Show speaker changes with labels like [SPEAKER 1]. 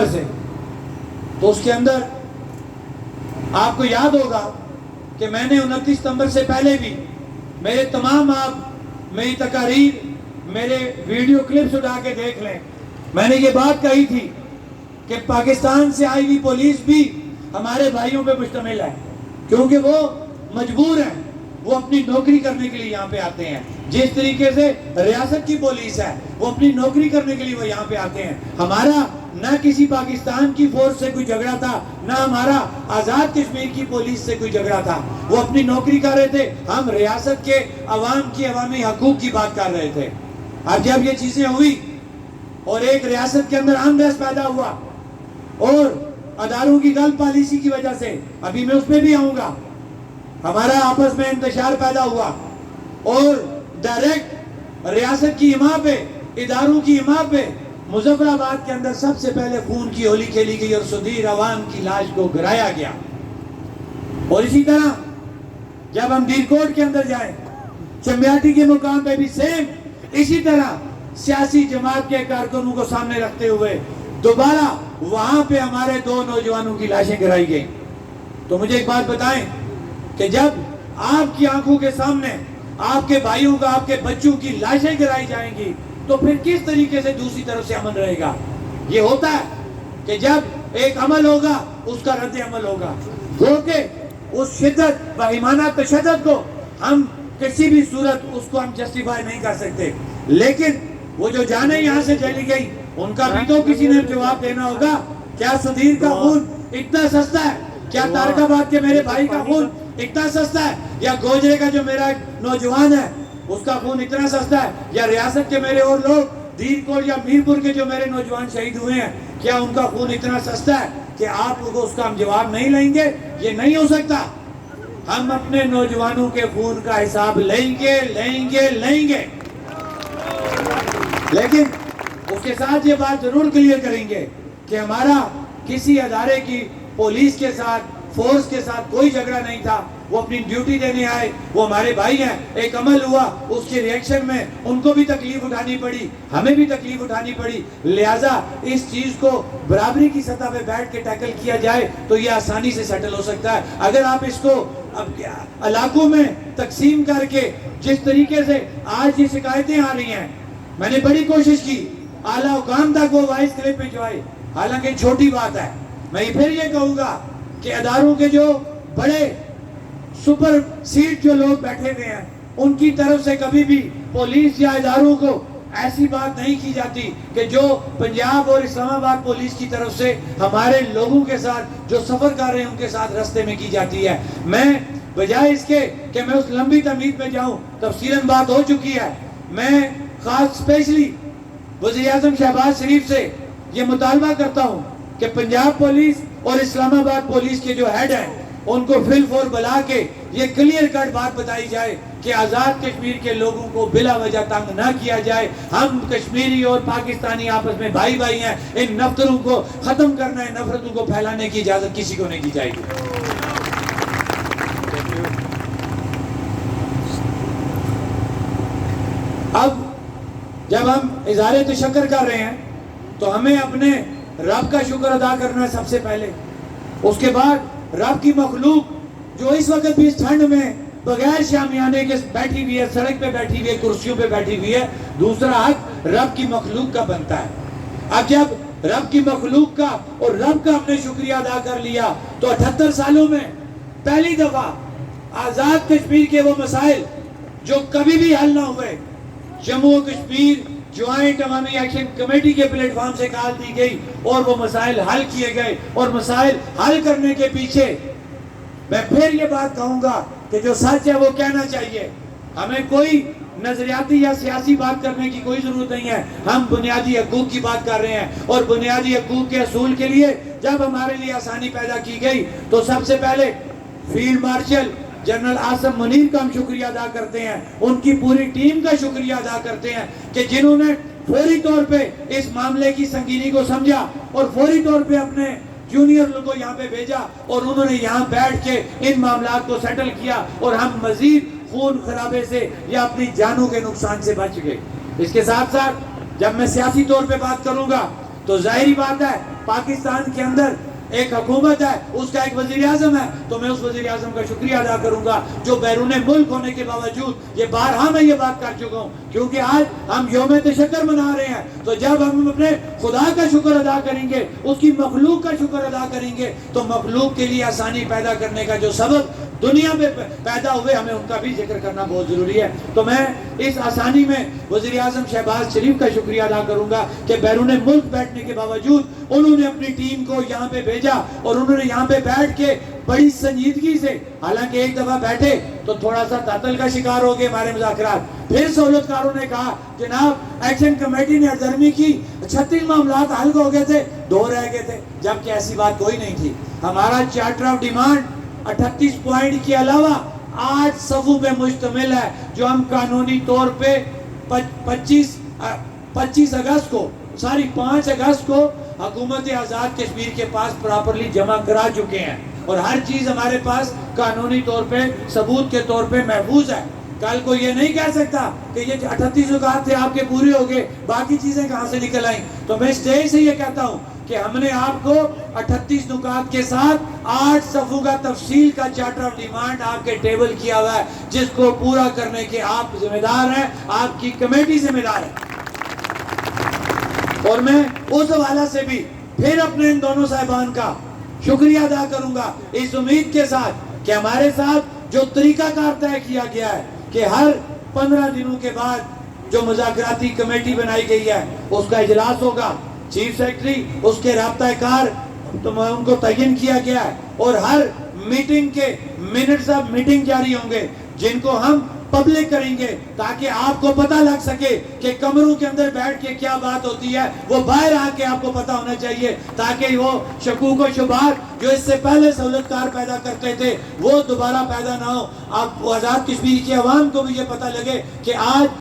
[SPEAKER 1] سے تو اس کے اندر آپ کو یاد ہوگا کہ میں نے 29 ستمبر سے پہلے بھی میرے تمام آپ میری تقاریر میرے ویڈیو کلپس اٹھا کے دیکھ لیں، میں نے یہ بات کہی تھی کہ پاکستان سے آئی ہوئی پولیس بھی ہمارے بھائیوں پہ مشتمل ہے، کیونکہ وہ مجبور ہیں، وہ اپنی نوکری کرنے کے لیے یہاں پہ آتے ہیں۔ جس طریقے سے ریاست کی پولیس ہے وہ اپنی نوکری کرنے کے لیے وہ یہاں پہ آتے ہیں۔ ہمارا نہ کسی پاکستان کی فورس سے کوئی جھگڑا تھا، نہ ہمارا آزاد کشمیر کی پولیس سے کوئی جھگڑا تھا، وہ اپنی نوکری کر رہے تھے، ہم ریاست کے عوام کی عوامی حقوق کی بات کر رہے تھے۔ اب جب یہ چیزیں ہوئی اور ایک ریاست کے اندر امن پیدا ہوا اور اداروں کی غلط پالیسی کی وجہ سے، ابھی میں اس میں بھی آؤں گا، ہمارا آپس میں انتشار پیدا ہوا اور ڈائریکٹ ریاست کی حما پہ، اداروں کی حما پہ مظفر آباد کے اندر سب سے پہلے خون کی ہولی کھیلی گئی اور سدھیر عوام کی لاش کو گرایا گیا۔ اور اسی طرح جب ہم دیرکوٹ کے اندر جائیں، چمبیاٹی کے مقام پہ بھی سیم اسی طرح سیاسی جماعت کے کارکنوں کو سامنے رکھتے ہوئے دوبارہ وہاں پہ ہمارے 2 نوجوانوں کی لاشیں گرائی گئیں۔ تو مجھے ایک بات بتائیں کہ جب آپ کی آنکھوں کے سامنے آپ کے بھائیوں کا، آپ کے بچوں کی لاشیں گرائی جائیں گی تو پھر کس طریقے سے دوسری طرف سے امن رہے گا؟ یہ ہوتا ہے کہ جب ایک عمل ہوگا اس کا رد عمل ہوگا، گو کہ اس شدت وحیمانہ تشدد کو ہم کسی بھی صورت اس کو ہم جسٹیفائی نہیں کر سکتے، لیکن وہ جو جانیں یہاں سے چلی گئی ان کا بھی تو کسی نے جواب دینا ہوگا۔ کیا سدھیر کا خون اتنا سستا ہے؟ کیا تارک آباد کے میرے بھائی کا خون اتنا سستا ہے؟ یا گوجرے کا جو میرا ایک نوجوان ہے اس کا خون اتنا سستا ہے؟ یا ریاست کے میرے اور لوگ دیرکوٹ یا میرپور کے جو میرے نوجوان شہید ہوئے ہیں کیا ان کا خون اتنا سستا ہے کہ آپ لوگوں اس کا ہم جواب نہیں لیں گے؟ یہ نہیں ہو سکتا۔ ہم اپنے نوجوانوں کے خون کا حساب لیں گے، لیں گے، لیں گے، لیکن اس کے ساتھ یہ بات ضرور کلیئر کریں گے کہ ہمارا کسی ادارے کی پولیس کے ساتھ، فورس کے ساتھ کوئی جھگڑا نہیں تھا۔ وہ اپنی ڈیوٹی دینے آئے، وہ ہمارے بھائی ہیں، ایک عمل ہوا، اس کے ریئیکشن میں ان کو بھی تکلیف اٹھانی پڑی، ہمیں بھی تکلیف اٹھانی پڑی، لہٰذا اس چیز کو برابری کی سطح پہ بیٹھ کے ٹیکل کیا جائے تو یہ آسانی سے سیٹل ہو سکتا ہے۔ اگر آپ اس کو علاقوں میں تقسیم کر کے جس طریقے سے آج یہ شکایتیں آ رہی ہیں، میں نے بڑی کوشش کی اعلیٰ حکام تک وہ وائس کلپ بھجوائے، حالانکہ چھوٹی بات ہے۔ میں پھر یہ کہوں گا کہ اداروں کے جو بڑے سپر سیٹ جو لوگ بیٹھے ہوئے ہیں ان کی طرف سے کبھی بھی پولیس یا اداروں کو ایسی بات نہیں کی جاتی کہ جو پنجاب اور اسلام آباد پولیس کی طرف سے ہمارے لوگوں کے ساتھ جو سفر کر رہے ہیں ان کے ساتھ رستے میں کی جاتی ہے۔ میں بجائے اس کے کہ میں اس لمبی تمہید میں جاؤں، تفصیلاً بات ہو چکی ہے، میں خاص اسپیشلی وزیر اعظم شہباز شریف سے یہ مطالبہ کرتا ہوں کہ پنجاب پولیس اور اسلام آباد پولیس کے جو ہیڈ ہیں ان کو فل فور بلا کے یہ کلیئر کٹ بات بتائی جائے کہ آزاد کشمیر کے لوگوں کو بلا وجہ تنگ نہ کیا جائے۔ ہم کشمیری اور پاکستانی آپس میں بھائی بھائی ہیں، ان نفرتوں کو ختم کرنا ہے، نفرتوں کو پھیلانے کی اجازت کسی کو نہیں دی جائے گی۔ اب جب ہم اظہار تشکر کر رہے ہیں تو ہمیں اپنے رب کا شکر ادا کرنا ہے سب سے پہلے، اس کے بعد رب کی مخلوق جو اس وقت بھی اس ٹھنڈ میں بغیر شامیانے کے بیٹھی ہوئی ہے، سڑک پہ بیٹھی ہوئی ہے، کرسیوں پہ بیٹھی ہوئی ہے، دوسرا حق رب کی مخلوق کا بنتا ہے۔ اب جب رب کی مخلوق کا اور رب کا ہم نے شکریہ ادا کر لیا تو 78 سالوں میں پہلی دفعہ آزاد کشمیر کے وہ مسائل جو کبھی بھی حل نہ ہوئے، جموں و کشمیر جوائنٹ عوامی ایکشن کمیٹی کے پلیٹ فارم سے کال دی گئی اور وہ مسائل حل کیے گئے۔ اور مسائل حل کرنے کے پیچھے میں پھر یہ بات کہوں گا کہ جو سچ ہے وہ کہنا چاہیے، ہمیں کوئی نظریاتی یا سیاسی بات کرنے کی کوئی ضرورت نہیں ہے، ہم بنیادی حقوق کی بات کر رہے ہیں۔ اور بنیادی حقوق کے اصول کے لیے جب ہمارے لیے آسانی پیدا کی گئی تو سب سے پہلے field marshal general Asim Munir کا ہم شکریہ ادا کرتے ہیں، ان کی پوری ٹیم کا شکریہ ادا کرتے ہیں کہ جنہوں نے فوری طور پہ اس معاملے کی سنگینی کو سمجھا اور فوری طور پہ اپنے جونیئر لوگوں کو یہاں پہ بھیجا اور انہوں نے یہاں بیٹھ کے ان معاملات کو سیٹل کیا اور ہم مزید خون خرابے سے یا اپنی جانوں کے نقصان سے بچ گئے۔ اس کے ساتھ ساتھ جب میں سیاسی طور پہ بات کروں گا تو ظاہری بات ہے پاکستان کے اندر ایک حکومت ہے، اس کا ایک وزیر اعظم ہے، تو میں اس وزیر اعظم کا شکریہ ادا کروں گا جو بیرون ملک ہونے کے باوجود، یہ بارہا میں یہ بات کر چکا ہوں، کیونکہ آج ہم یوم تشکر منا رہے ہیں، تو جب ہم اپنے خدا کا شکر ادا کریں گے، اس کی مخلوق کا شکر ادا کریں گے، تو مخلوق کے لیے آسانی پیدا کرنے کا جو سبب دنیا میں پیدا ہوئے، ہمیں ان کا بھی ذکر کرنا بہت ضروری ہے۔ تو میں اس آسانی میں وزیر اعظم شہباز شریف کا شکریہ ادا کروں گا کہ بیرون ملک بیٹھنے کے باوجود انہوں نے اپنی ٹیم کو یہاں پہ بھیجا، اور انہوں نے یہاں پہ بیٹھ کے بڑی سنجیدگی سے، حالانکہ ایک دفعہ بیٹھے تو تھوڑا سا تعطل کا شکار ہو گئے ہمارے مذاکرات، پھر سہولت کاروں نے کہا جناب ایکشن کمیٹی نے عرضمی کی، 36 معاملات حل ہو گئے تھے، 2 رہ گئے تھے، جبکہ ایسی بات کوئی نہیں تھی۔ ہمارا چارٹر آف ڈیمانڈ 38 پوائنٹ کے علاوہ 8 صفوں پہ مشتمل ہے، جو ہم قانونی طور پہ 25 اگست کو 5 اگست کو حکومت آزاد کشمیر کے پاس پراپرلی جمع کرا چکے ہیں، اور ہر چیز ہمارے پاس قانونی طور پہ ثبوت کے طور پہ محفوظ ہے۔ کل کو یہ نہیں کہہ سکتا کہ یہ 38 نکات تھے آپ کے پورے ہو گئے، باقی چیزیں کہاں سے نکل آئیں۔ تو میں اسٹیج سے یہ کہتا ہوں کہ ہم نے آپ کو 38 نکات کے ساتھ 8 صفوں کا تفصیل کا چارٹر آف ڈیمانڈ آپ کے ٹیبل کیا ہوا ہے، جس کو پورا کرنے کے آپ ذمہ دار ہیں، آپ کی کمیٹی ذمہ دار ہے۔ اور میں اس حوالے سے بھی پھر اپنے ان دونوں صاحبان کا شکریہ ادا کروں گا، اس امید کے ساتھ کہ ہمارے ساتھ جو طریقہ کار طے کیا گیا ہے کہ ہر 15 دنوں کے بعد جو مذاکراتی کمیٹی بنائی گئی ہے اس کا اجلاس ہوگا، چیف سیکرٹری اس کے رابطہ کار ان کو تعین کیا گیا ہے، اور ہر میٹنگ کے منٹس آف میٹنگ جاری ہوں گے، جن کو ہم پبلک کریں گے تاکہ آپ کو پتہ لگ سکے کہ کمروں کے اندر بیٹھ کے کیا بات ہوتی ہے، وہ باہر آ کے آپ کو پتہ ہونا چاہیے، تاکہ وہ شکوک و شبہات جو اس سے پہلے سہولت کار پیدا کرتے تھے وہ دوبارہ پیدا نہ ہو۔ آپ آزاد کشمیر کی عوام کو بھی یہ پتہ لگے کہ آج